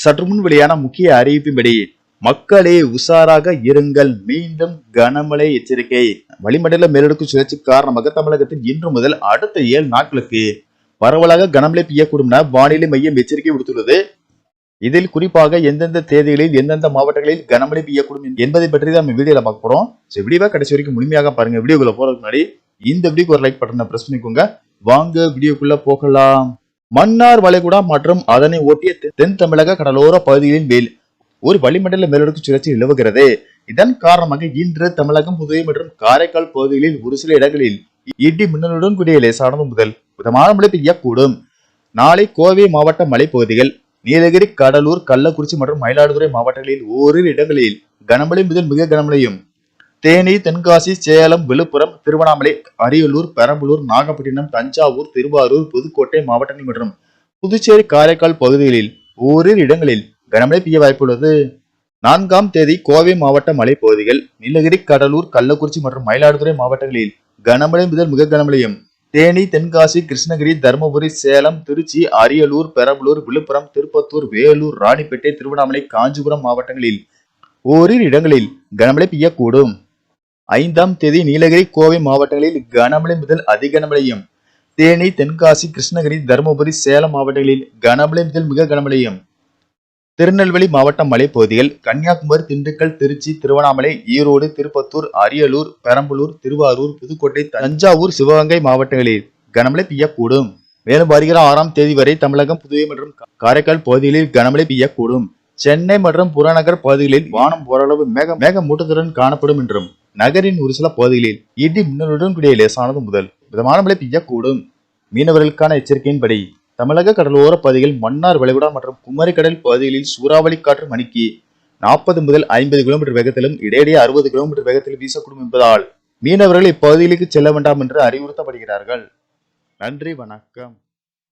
சற்று முன் வெளியான முக்கிய அறிவிப்பின்படி மக்களே உஷாராக இருங்கள், மீண்டும் கனமழை எச்சரிக்கை. வளிமண்டல மேலடுக்கு சுழற்சி காரணமாக தமிழகத்தில் இன்று முதல் அடுத்த 7 நாட்களுக்கு பரவலாக கனமழை பெய்யக்கூடும் என வானிலை மையம் எச்சரிக்கை விடுத்துள்ளது. இதில் குறிப்பாக எந்தெந்த தேதிகளில் எந்தெந்த மாவட்டங்களில் கனமழை பெய்யக்கூடும் என்பதை பற்றி தான் நம்ம வீடியோல பார்க்க போறோம். வீடியோவை கடைசி வரைக்கும் முழுமையாக பாருங்க. வீடியோக்குள்ள போறதுக்கு முன்னாடி இந்த வீடியோக்கு ஒரு லைக் பட்டனை பிரஸ் பண்ணிக்கோங்க. வாங்க வீடியோக்குள்ள போகலாம். மன்னார் வளைகுடா மற்றும் அதனை ஒட்டிய தென் தமிழக கடலோர பகுதிகளில் மேல் ஒரு வளிமண்டல மேலடுக்கு சுழற்சி நிலவுகிறது. இதன் காரணமாக இன்று தமிழகம், புதுவை மற்றும் காரைக்கால் பகுதிகளில் ஒரு சில இடங்களில் இடி மின்னலுடன் கூடிய லேசானது முதல் மிதமான மழை பெய்யக்கூடும். நாளை கோவை மாவட்ட மலைப்பகுதிகள், நீலகிரி, கடலூர், கள்ளக்குறிச்சி மற்றும் மயிலாடுதுறை மாவட்டங்களில் ஓரிரு இடங்களில் கனமழை முதல் மிக கனமழையும், தேனி, தென்காசி, சேலம், விழுப்புரம், திருவண்ணாமலை, அரியலூர், பெரம்பலூர், நாகப்பட்டினம், தஞ்சாவூர், திருவாரூர், புதுக்கோட்டை மாவட்டங்கள் மற்றும் புதுச்சேரி, காரைக்கால் பகுதிகளில் ஓரிரு இடங்களில் கனமழை பெய்ய வாய்ப்புள்ளது. 4ஆம் தேதி கோவை மாவட்ட மலைப்பகுதிகள், நீலகிரி, கடலூர், கள்ளக்குறிச்சி மற்றும் மயிலாடுதுறை மாவட்டங்களில் கனமழை முதல் மிக கனமழையும், தேனி, தென்காசி, கிருஷ்ணகிரி, தருமபுரி, சேலம், திருச்சி, அரியலூர், பெரம்பலூர், விழுப்புரம், திருப்பத்தூர், வேலூர், ராணிப்பேட்டை, திருவண்ணாமலை, காஞ்சிபுரம் மாவட்டங்களில் ஓரிரு இடங்களில் கனமழை பெய்யக்கூடும். 5ஆம் தேதி நீலகிரி, கோவை மாவட்டங்களில் கனமழை முதல் அதி கனமழையும், தேனி, தென்காசி, கிருஷ்ணகிரி, தருமபுரி, சேலம் மாவட்டங்களில் கனமழை முதல் மிக கனமழையும், திருநெல்வேலி மாவட்ட மலைப்பகுதிகள், கன்னியாகுமரி, திண்டுக்கல், திருச்சி, திருவண்ணாமலை, ஈரோடு, திருப்பத்தூர், அரியலூர், பெரம்பலூர், திருவாரூர், புதுக்கோட்டை, தஞ்சாவூர், சிவகங்கை மாவட்டங்களில் கனமழை பெய்யக்கூடும். மேலும் வருகிற 6ஆம் தேதி வரை தமிழகம், புதுவை மற்றும் காரைக்கால் பகுதிகளில் கனமழை பெய்யக்கூடும். சென்னை மற்றும் புறநகர் பகுதிகளில் வானம் ஓரளவு மேகமூட்டத்துடன் காணப்படும் என்றும் நகரின் ஒரு சில பகுதிகளில் இடி மின்னலுடன் கூடிய லேசானது முதல் மிதமான மழை பெய்யக்கூடும். மீனவர்களுக்கான எச்சரிக்கையின்படி தமிழக கடலோர பகுதிகள், மன்னார் வளைகுடா மற்றும் குமரி கடல் பகுதிகளில் சூறாவளி காற்று மணிக்கு 40 முதல் 50 கிலோமீட்டர் வேகத்திலும் இடையிடையே 60 கிலோமீட்டர் வேகத்திலும் வீசக்கூடும் என்பதால் மீனவர்கள் இப்பகுதிகளுக்கு செல்ல வேண்டாம் என்று அறிவுறுத்தப்படுகிறார்கள். நன்றி, வணக்கம்.